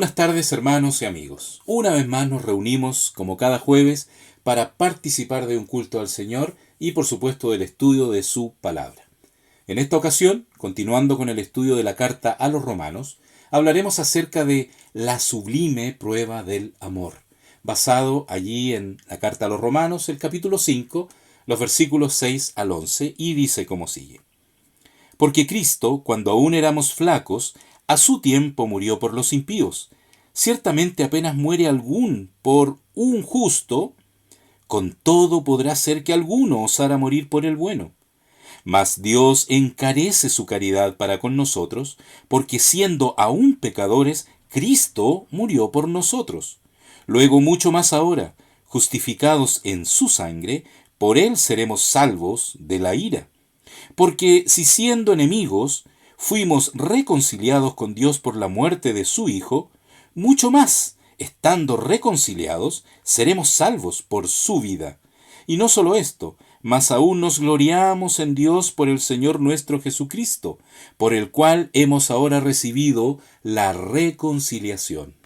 Buenas tardes, hermanos y amigos. Una vez más nos reunimos, como cada jueves, para participar de un culto al Señor y, por supuesto, del estudio de su palabra. En esta ocasión, continuando con el estudio de la carta a los Romanos, hablaremos acerca de la sublime prueba del amor, basado allí en la carta a los Romanos, el capítulo 5, los versículos 6 al 11, y dice como sigue. Porque Cristo, cuando aún éramos flacos, a su tiempo murió por los impíos. Ciertamente apenas muere algún por un justo, con todo podrá ser que alguno osara morir por el bueno. Mas Dios encarece su caridad para con nosotros, porque siendo aún pecadores, Cristo murió por nosotros. Luego mucho más ahora, justificados en su sangre, por él seremos salvos de la ira. Porque si siendo enemigos fuimos reconciliados con Dios por la muerte de su Hijo, mucho más, estando reconciliados, seremos salvos por su vida. Y no solo esto, mas aún nos gloriamos en Dios por el Señor nuestro Jesucristo, por el cual hemos ahora recibido la reconciliación.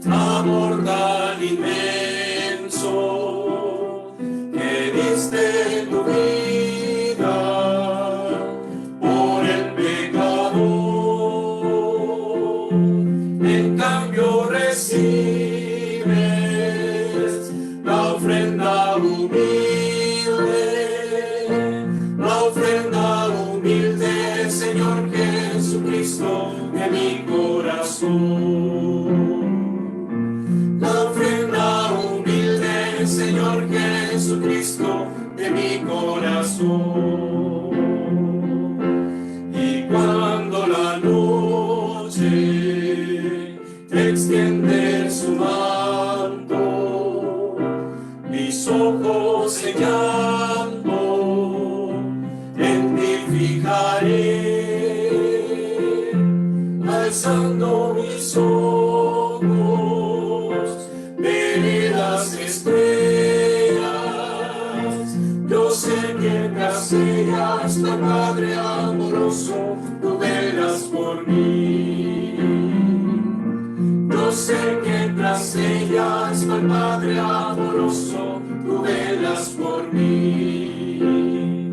Amor tan inmenso que diste tu vida por el pecador. En cambio recibes la ofrenda humilde, Señor Jesucristo, de mi corazón. Señor Jesucristo, de mi corazón. Y cuando la noche extiende su manto, mis ojos en llanto en ti fijaré, alzando mis ojos, veré las estrellas. Yo sé que tras ellas, la Padre amoroso, tú velas por mí. Yo sé que tras ellas, el Padre amoroso, tú velas por mí.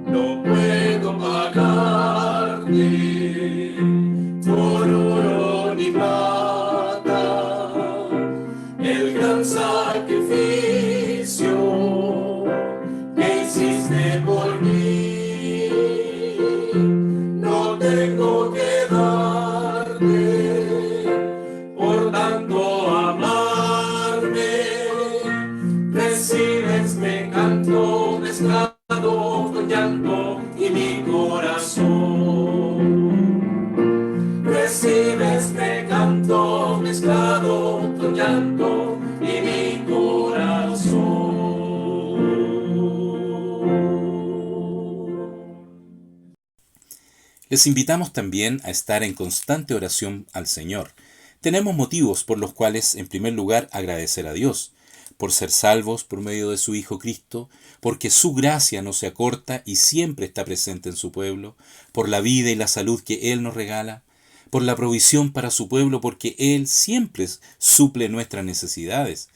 No puedo pagarte por oro ni plata el gran sacrificio que hiciste por mí. No tengo que darte por tanto amarme. Recibesme canto mezclado con llanto y mi corazón. Recibesme canto mezclado con llanto y mi corazón. Les invitamos también a estar en constante oración al Señor. Tenemos motivos por los cuales, en primer lugar, agradecer a Dios, por ser salvos por medio de su Hijo Cristo, porque su gracia no se acorta y siempre está presente en su pueblo, por la vida y la salud que Él nos regala, por la provisión para su pueblo, porque Él siempre suple nuestras necesidades,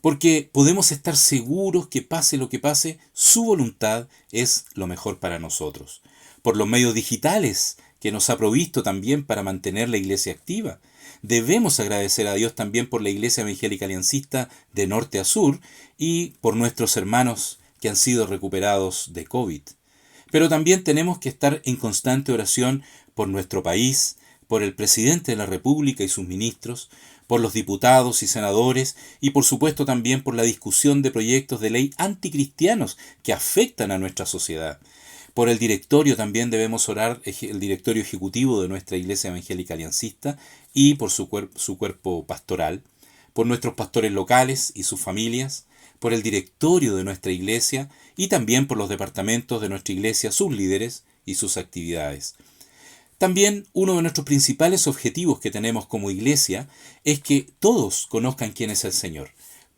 porque podemos estar seguros que pase lo que pase, su voluntad es lo mejor para nosotros, por los medios digitales que nos ha provisto también para mantener la iglesia activa. Debemos agradecer a Dios también por la Iglesia Evangélica Aliancista de norte a sur y por nuestros hermanos que han sido recuperados de COVID. Pero también tenemos que estar en constante oración por nuestro país, por el presidente de la República y sus ministros, por los diputados y senadores y por supuesto también por la discusión de proyectos de ley anticristianos que afectan a nuestra sociedad. Por el directorio también debemos orar, el directorio ejecutivo de nuestra Iglesia Evangélica Aliancista y por su cuerpo pastoral, por nuestros pastores locales y sus familias, por el directorio de nuestra iglesia y también por los departamentos de nuestra iglesia, sus líderes y sus actividades. También uno de nuestros principales objetivos que tenemos como iglesia es que todos conozcan quién es el Señor.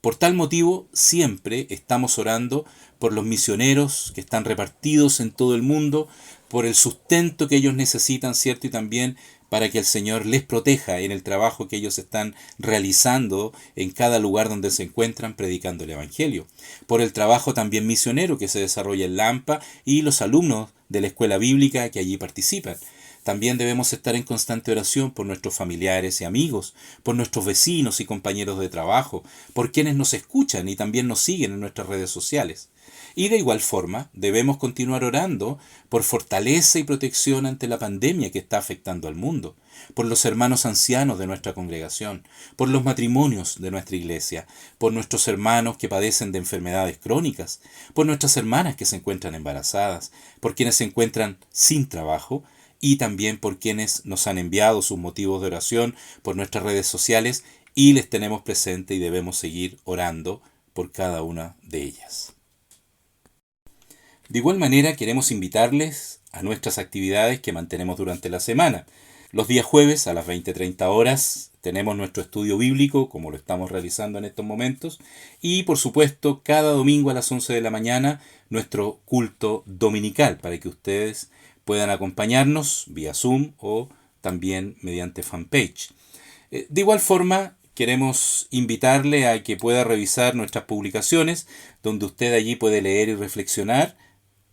Por tal motivo, siempre estamos orando por los misioneros que están repartidos en todo el mundo, por el sustento que ellos necesitan, ¿cierto? Y también para que el Señor les proteja en el trabajo que ellos están realizando en cada lugar donde se encuentran predicando el Evangelio. Por el trabajo también misionero que se desarrolla en Lampa y los alumnos de la escuela bíblica que allí participan. También debemos estar en constante oración por nuestros familiares y amigos, por nuestros vecinos y compañeros de trabajo, por quienes nos escuchan y también nos siguen en nuestras redes sociales. Y de igual forma, debemos continuar orando por fortaleza y protección ante la pandemia que está afectando al mundo, por los hermanos ancianos de nuestra congregación, por los matrimonios de nuestra iglesia, por nuestros hermanos que padecen de enfermedades crónicas, por nuestras hermanas que se encuentran embarazadas, por quienes se encuentran sin trabajo, y también por quienes nos han enviado sus motivos de oración por nuestras redes sociales y les tenemos presente y debemos seguir orando por cada una de ellas. De igual manera queremos invitarles a nuestras actividades que mantenemos durante la semana. Los días jueves a las 20:30 horas tenemos nuestro estudio bíblico, como lo estamos realizando en estos momentos, y por supuesto cada domingo a las 11 de la mañana nuestro culto dominical para que ustedes puedan acompañarnos vía Zoom o también mediante fanpage. De igual forma, queremos invitarle a que pueda revisar nuestras publicaciones, donde usted allí puede leer y reflexionar,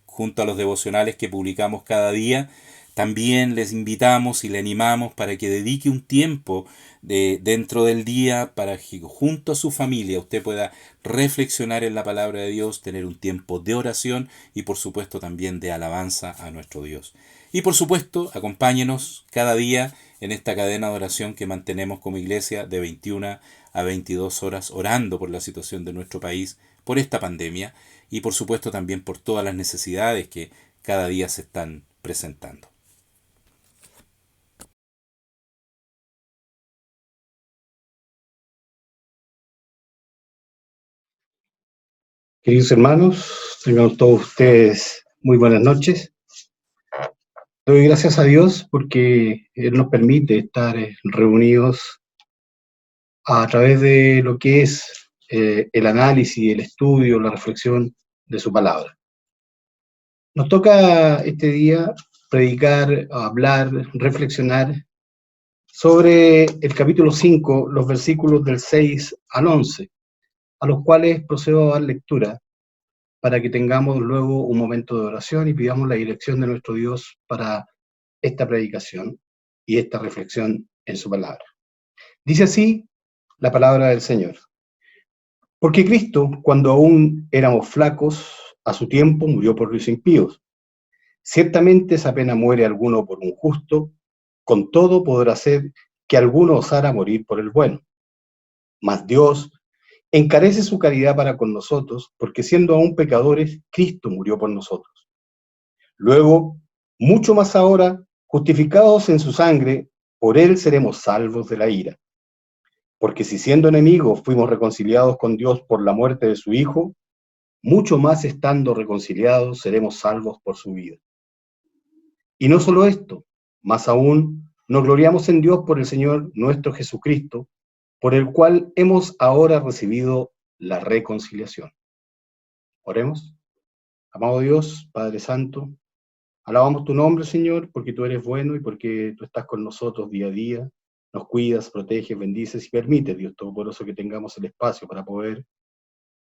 junto a los devocionales que publicamos cada día. También les invitamos y le animamos para que dedique un tiempo dentro del día para que junto a su familia usted pueda reflexionar en la palabra de Dios, tener un tiempo de oración y por supuesto también de alabanza a nuestro Dios. Y por supuesto, acompáñenos cada día en esta cadena de oración que mantenemos como iglesia de 21 a 22 horas orando por la situación de nuestro país, por esta pandemia y por supuesto también por todas las necesidades que cada día se están presentando. Queridos hermanos, tengan todos ustedes muy buenas noches. Doy gracias a Dios porque Él nos permite estar reunidos a través de lo que es el análisis, el estudio, la reflexión de su palabra. Nos toca este día predicar, hablar, reflexionar sobre el capítulo 5, los versículos del 6 al 11, a los cuales procedo a dar lectura para que tengamos luego un momento de oración y pidamos la dirección de nuestro Dios para esta predicación y esta reflexión en su palabra. Dice así la palabra del Señor. Porque Cristo, cuando aún éramos flacos, a su tiempo murió por los impíos. Ciertamente esa pena muere alguno por un justo, con todo podrá ser que alguno osara morir por el bueno. Mas Dios encarece su caridad para con nosotros, porque siendo aún pecadores, Cristo murió por nosotros. Luego, mucho más ahora, justificados en su sangre, por él seremos salvos de la ira. Porque si siendo enemigos fuimos reconciliados con Dios por la muerte de su Hijo, mucho más estando reconciliados seremos salvos por su vida. Y no solo esto, más aún nos gloriamos en Dios por el Señor nuestro Jesucristo, por el cual hemos ahora recibido la reconciliación. Oremos. Amado Dios, Padre Santo, alabamos tu nombre, Señor, porque tú eres bueno y porque tú estás con nosotros día a día, nos cuidas, proteges, bendices y permites, Dios Todopoderoso, que tengamos el espacio para poder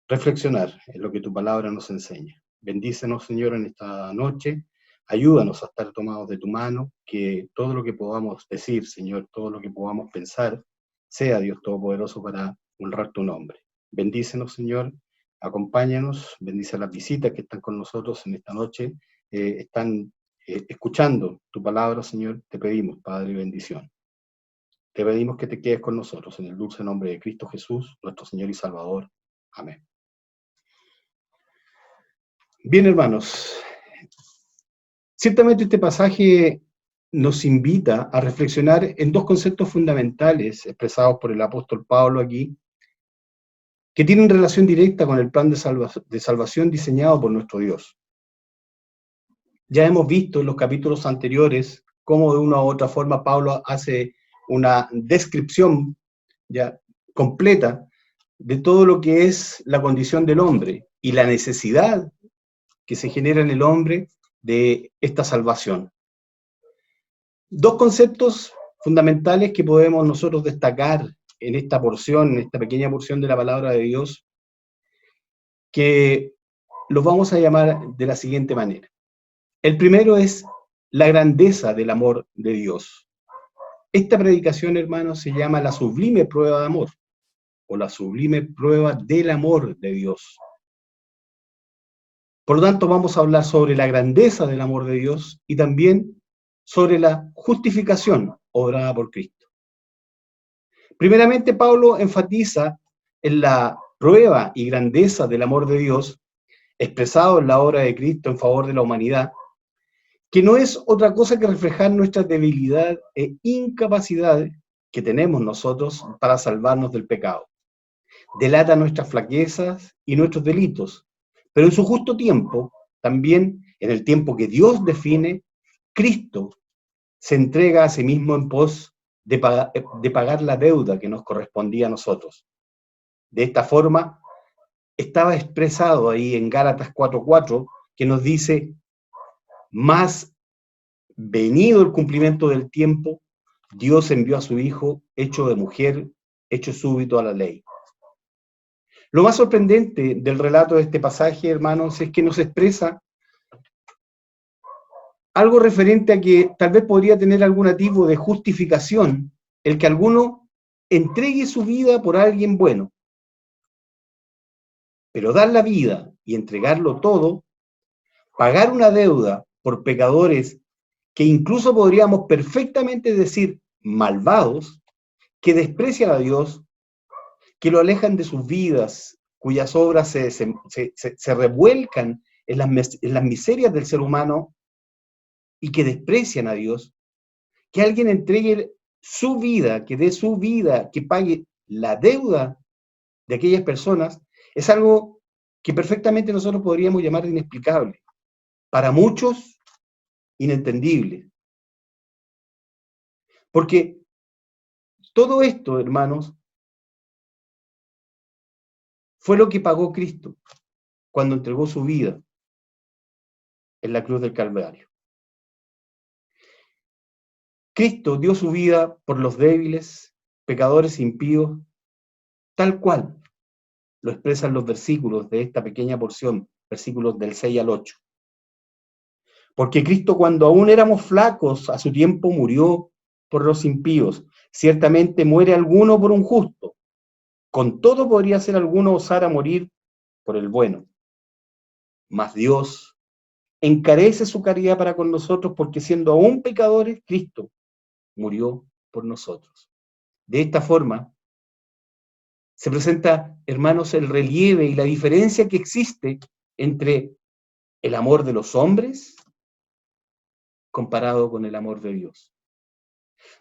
reflexionar en lo que tu palabra nos enseña. Bendícenos, Señor, en esta noche, ayúdanos a estar tomados de tu mano, que todo lo que podamos decir, Señor, todo lo que podamos pensar, sea, Dios Todopoderoso, para honrar tu nombre. Bendícenos, Señor, acompáñanos, bendice a las visitas que están con nosotros en esta noche, están escuchando tu palabra, Señor, te pedimos, Padre, bendición. Te pedimos que te quedes con nosotros, en el dulce nombre de Cristo Jesús, nuestro Señor y Salvador. Amén. Bien, hermanos, ciertamente este pasaje nos invita a reflexionar en dos conceptos fundamentales expresados por el apóstol Pablo aquí, que tienen relación directa con el plan de salvación diseñado por nuestro Dios. Ya hemos visto en los capítulos anteriores cómo de una u otra forma Pablo hace una descripción ya completa de todo lo que es la condición del hombre y la necesidad que se genera en el hombre de esta salvación. Dos conceptos fundamentales que podemos nosotros destacar en esta porción, en esta pequeña porción de la palabra de Dios, que los vamos a llamar de la siguiente manera. El primero es la grandeza del amor de Dios. Esta predicación, hermanos, se llama la sublime prueba de amor, o la sublime prueba del amor de Dios. Por lo tanto, vamos a hablar sobre la grandeza del amor de Dios y también sobre la justificación obrada por Cristo. Primeramente, Pablo enfatiza en la prueba y grandeza del amor de Dios, expresado en la obra de Cristo en favor de la humanidad, que no es otra cosa que reflejar nuestra debilidad e incapacidad que tenemos nosotros para salvarnos del pecado. Delata nuestras flaquezas y nuestros delitos, pero en su justo tiempo, también en el tiempo que Dios define, Cristo se entrega a sí mismo en pos de pagar la deuda que nos correspondía a nosotros. De esta forma, estaba expresado ahí en Gálatas 4:4, que nos dice: más venido el cumplimiento del tiempo, Dios envió a su Hijo, hecho de mujer, hecho súbito a la ley. Lo más sorprendente del relato de este pasaje, hermanos, es que nos expresa algo referente a que tal vez podría tener algún atisbo de justificación el que alguno entregue su vida por alguien bueno. Pero dar la vida y entregarlo todo, pagar una deuda por pecadores que incluso podríamos perfectamente decir malvados, que desprecian a Dios, que lo alejan de sus vidas, cuyas obras se revuelcan en las miserias del ser humano y que desprecian a Dios, que alguien entregue su vida, que dé su vida, que pague la deuda de aquellas personas, es algo que perfectamente nosotros podríamos llamar inexplicable. Para muchos, inentendible. Porque todo esto, hermanos, fue lo que pagó Cristo cuando entregó su vida en la cruz del Calvario. Cristo dio su vida por los débiles, pecadores impíos, tal cual lo expresan los versículos de esta pequeña porción, versículos del 6 al 8. Porque Cristo, cuando aún éramos flacos, a su tiempo murió por los impíos. Ciertamente muere alguno por un justo. Con todo podría ser alguno osar a morir por el bueno. Mas Dios encarece su caridad para con nosotros, porque siendo aún pecadores, Cristo murió por nosotros. De esta forma, se presenta, hermanos, el relieve y la diferencia que existe entre el amor de los hombres comparado con el amor de Dios.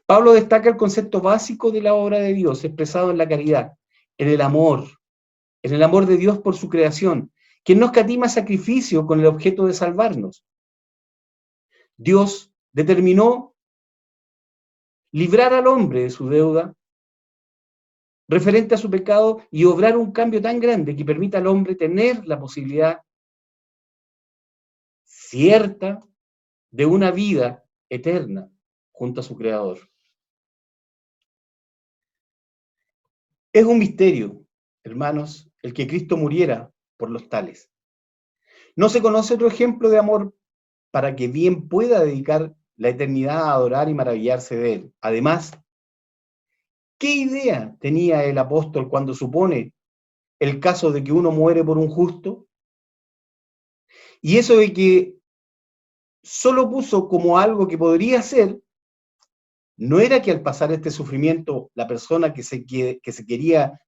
Pablo destaca el concepto básico de la obra de Dios expresado en la caridad, en el amor de Dios por su creación, que no escatima sacrificio con el objeto de salvarnos. Dios determinó librar al hombre de su deuda referente a su pecado y obrar un cambio tan grande que permita al hombre tener la posibilidad cierta de una vida eterna junto a su Creador. Es un misterio, hermanos, el que Cristo muriera por los tales. No se conoce otro ejemplo de amor para que bien pueda dedicar la eternidad a adorar y maravillarse de él. Además, ¿qué idea tenía el apóstol cuando supone el caso de que uno muere por un justo? Y eso de que solo puso como algo que podría ser, no era que al pasar este sufrimiento la persona que se quería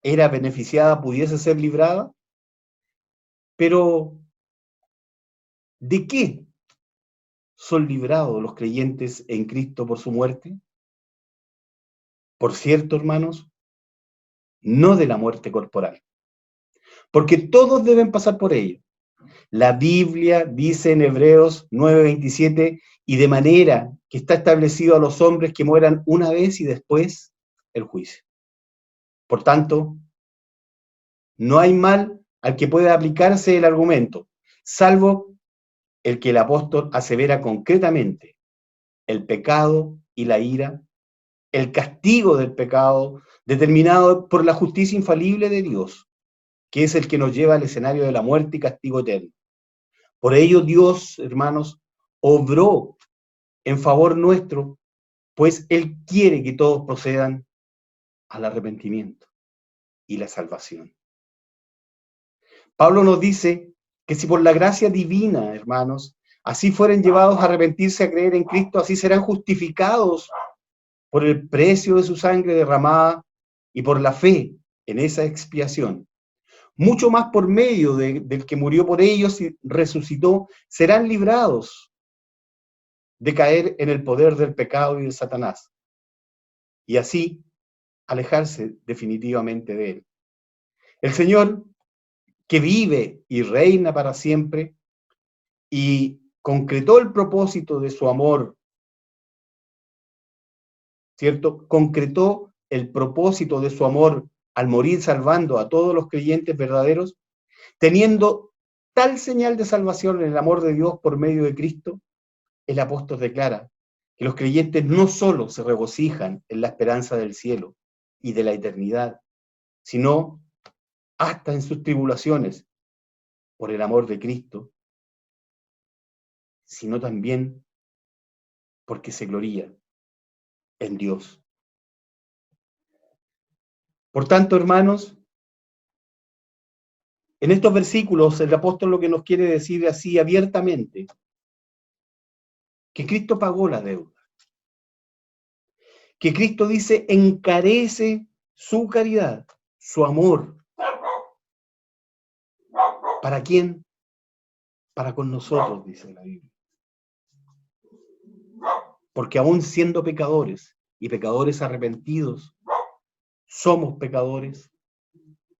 era beneficiada, pudiese ser librada. Pero, ¿de qué son librados los creyentes en Cristo por su muerte? Por cierto, hermanos, no de la muerte corporal, porque todos deben pasar por ello, La Biblia dice en Hebreos 9:27, y de manera que está establecido a los hombres que mueran una vez y después el juicio. Por tanto, no hay mal al que pueda aplicarse el argumento, salvo el que el apóstol asevera concretamente: el pecado y la ira, el castigo del pecado determinado por la justicia infalible de Dios, que es el que nos lleva al escenario de la muerte y castigo eterno. Por ello Dios, hermanos, obró en favor nuestro, pues Él quiere que todos procedan al arrepentimiento y la salvación. Pablo nos dice que si por la gracia divina, hermanos, así fueren llevados a arrepentirse, a creer en Cristo, así serán justificados por el precio de su sangre derramada y por la fe en esa expiación. Mucho más por medio del que murió por ellos y resucitó, serán librados de caer en el poder del pecado y de Satanás, y así alejarse definitivamente de él. El Señor, que vive y reina para siempre, y concretó el propósito de su amor, ¿cierto? Concretó el propósito de su amor al morir salvando a todos los creyentes verdaderos, teniendo tal señal de salvación en el amor de Dios por medio de Cristo. El apóstol declara que los creyentes no solo se regocijan en la esperanza del cielo y de la eternidad, sino hasta en sus tribulaciones por el amor de Cristo, sino también porque se gloría en Dios. Por tanto, hermanos, en estos versículos el apóstol lo que nos quiere decir así abiertamente, que Cristo pagó la deuda, que Cristo dice encarece su caridad, su amor. ¿Para quién? Para con nosotros, dice la Biblia. Porque aún siendo pecadores y pecadores arrepentidos, somos pecadores,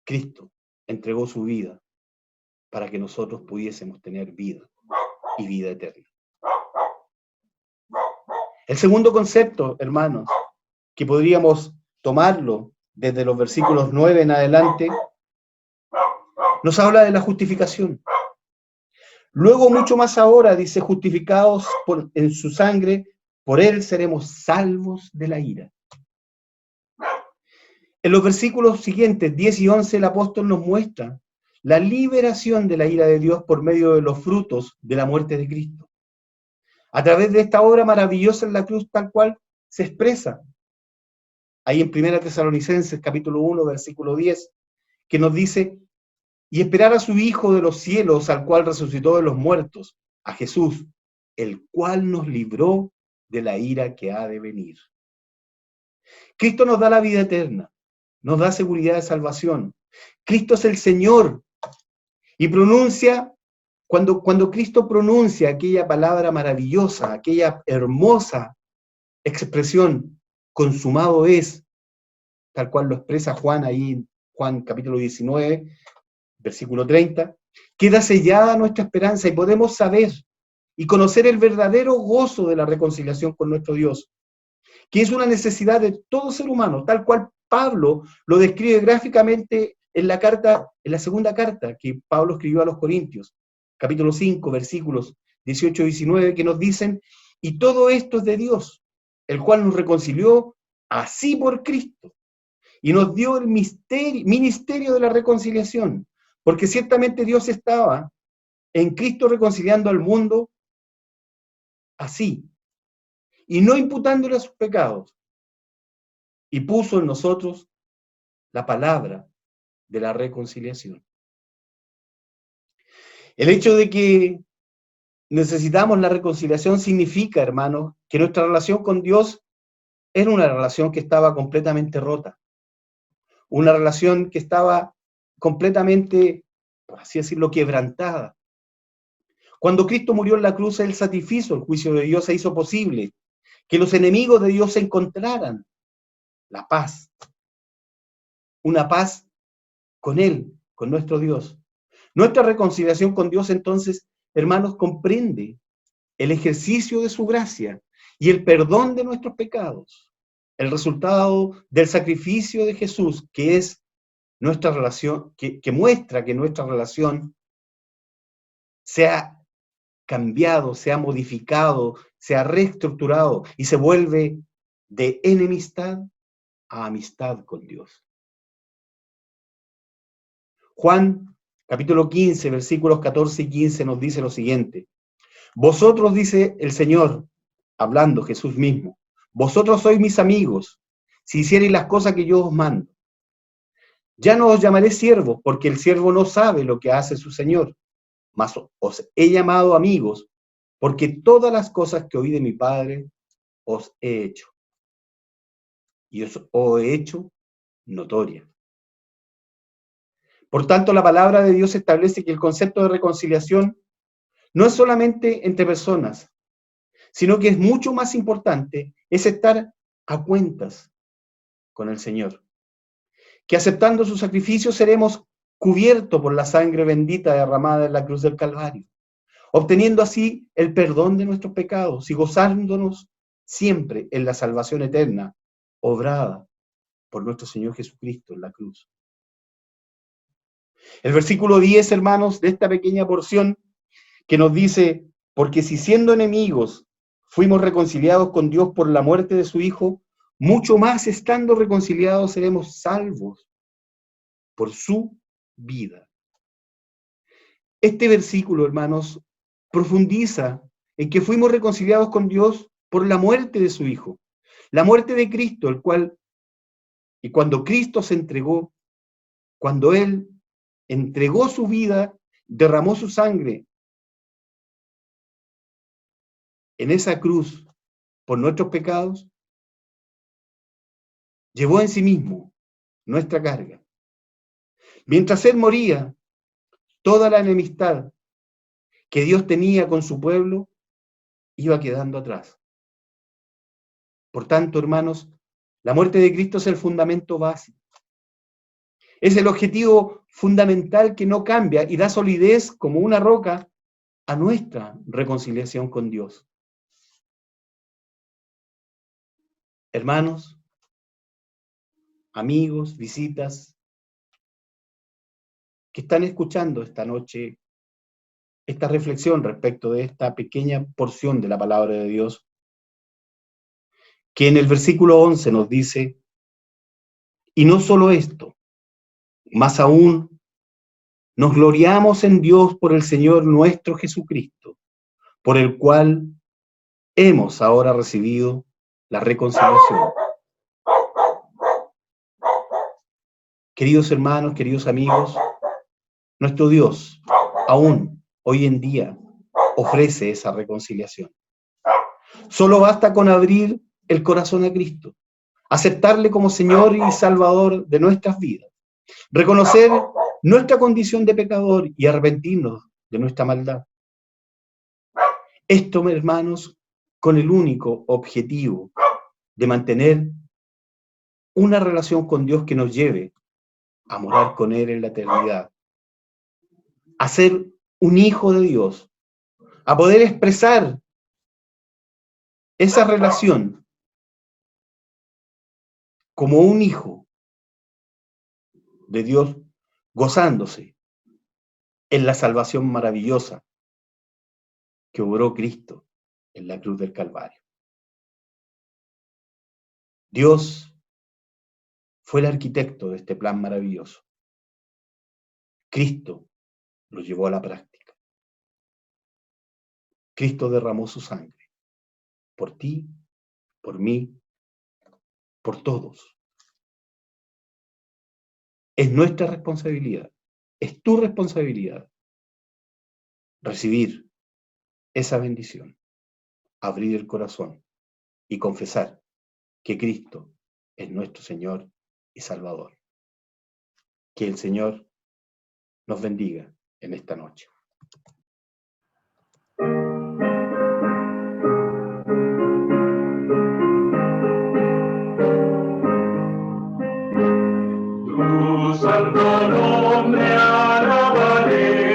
Cristo entregó su vida para que nosotros pudiésemos tener vida y vida eterna. El segundo concepto, hermanos, que podríamos tomarlo desde los versículos 9 en adelante, nos habla de la justificación. Luego, mucho más ahora, dice, justificados en su sangre, por él seremos salvos de la ira. En los versículos siguientes, 10 y 11, el apóstol nos muestra la liberación de la ira de Dios por medio de los frutos de la muerte de Cristo. A través de esta obra maravillosa en la cruz, tal cual se expresa ahí en 1 Tesalonicenses, capítulo 1, versículo 10, que nos dice: y esperar a su Hijo de los cielos, al cual resucitó de los muertos, a Jesús, el cual nos libró de la ira que ha de venir. Cristo nos da la vida eterna, nos da seguridad de salvación. Cristo es el Señor y pronuncia, cuando Cristo pronuncia aquella palabra maravillosa, aquella hermosa expresión, consumado es, tal cual lo expresa Juan ahí en Juan capítulo 19, versículo 30, queda sellada nuestra esperanza y podemos saber y conocer el verdadero gozo de la reconciliación con nuestro Dios, que es una necesidad de todo ser humano, tal cual Pablo lo describe gráficamente en la segunda carta que Pablo escribió a los Corintios, capítulo 5, versículos 18 y 19, que nos dicen: y todo esto es de Dios, el cual nos reconcilió así por Cristo, y nos dio el ministerio de la reconciliación, porque ciertamente Dios estaba en Cristo reconciliando al mundo así, y no imputándole a sus pecados, y puso en nosotros la palabra de la reconciliación. El hecho de que necesitamos la reconciliación significa, hermanos, que nuestra relación con Dios era una relación que estaba completamente rota, una relación que estaba completamente, por así decirlo, quebrantada. Cuando Cristo murió en la cruz, Él satisfizo el juicio de Dios e hizo posible que los enemigos de Dios encontraran la paz, una paz con Él, con nuestro Dios. Nuestra reconciliación con Dios, entonces, hermanos, comprende el ejercicio de su gracia y el perdón de nuestros pecados, el resultado del sacrificio de Jesús, que es nuestra relación, que muestra que nuestra relación se ha cambiado, se ha modificado, se ha reestructurado y se vuelve de enemistad a amistad con Dios. Juan, capítulo 15, versículos 14 y 15 nos dice lo siguiente: vosotros, dice el Señor, hablando Jesús mismo, vosotros sois mis amigos, si hiciereis las cosas que yo os mando. Ya no os llamaré siervos, porque el siervo no sabe lo que hace su Señor, mas os he llamado amigos, porque todas las cosas que oí de mi Padre os he hecho, y os he hecho notoria. Por tanto, la palabra de Dios establece que el concepto de reconciliación no es solamente entre personas, sino que es mucho más importante, es estar a cuentas con el Señor. Que aceptando su sacrificio seremos cubiertos por la sangre bendita derramada en la cruz del Calvario, obteniendo así el perdón de nuestros pecados y gozándonos siempre en la salvación eterna, obrada por nuestro Señor Jesucristo en la cruz. El versículo 10, hermanos, de esta pequeña porción que nos dice: porque si siendo enemigos fuimos reconciliados con Dios por la muerte de su Hijo, mucho más estando reconciliados seremos salvos por su vida. Este versículo, hermanos, profundiza en que fuimos reconciliados con Dios por la muerte de su Hijo, la muerte de Cristo, el cual, y cuando Cristo se entregó, cuando Él entregó su vida, derramó su sangre en esa cruz por nuestros pecados, llevó en sí mismo nuestra carga. Mientras Él moría, toda la enemistad que Dios tenía con su pueblo iba quedando atrás. Por tanto, hermanos, la muerte de Cristo es el fundamento básico. Es el objetivo fundamental que no cambia y da solidez como una roca a nuestra reconciliación con Dios. Hermanos, amigos, visitas, que están escuchando esta noche esta reflexión respecto de esta pequeña porción de la palabra de Dios, que en el versículo 11 nos dice: y no solo esto, más aún nos gloriamos en Dios por el Señor nuestro Jesucristo, por el cual hemos ahora recibido la reconciliación. Queridos hermanos, queridos amigos, nuestro Dios aún hoy en día ofrece esa reconciliación. Solo basta con abrir el corazón a Cristo, aceptarle como Señor y Salvador de nuestras vidas, reconocer nuestra condición de pecador y arrepentirnos de nuestra maldad. Esto, hermanos, con el único objetivo de mantener una relación con Dios que nos lleve a morar con Él en la eternidad, a ser un hijo de Dios, a poder expresar esa relación como un hijo de Dios, gozándose en la salvación maravillosa que obró Cristo en la cruz del Calvario. Dios fue el arquitecto de este plan maravilloso. Cristo lo llevó a la práctica. Cristo derramó su sangre por ti, por mí, por todos. Es nuestra responsabilidad, es tu responsabilidad recibir esa bendición, abrir el corazón y confesar que Cristo es nuestro Señor y Salvador. Que el Señor nos bendiga en esta noche. Tu santo nombre alabaré.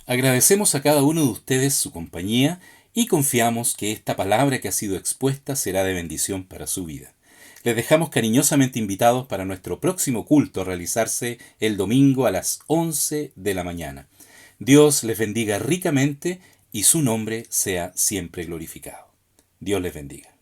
Agradecemos a cada uno de ustedes su compañía y confiamos que esta palabra que ha sido expuesta será de bendición para su vida. Les dejamos cariñosamente invitados para nuestro próximo culto a realizarse el domingo a las 11 de la mañana. Dios les bendiga ricamente y su nombre sea siempre glorificado. Dios les bendiga.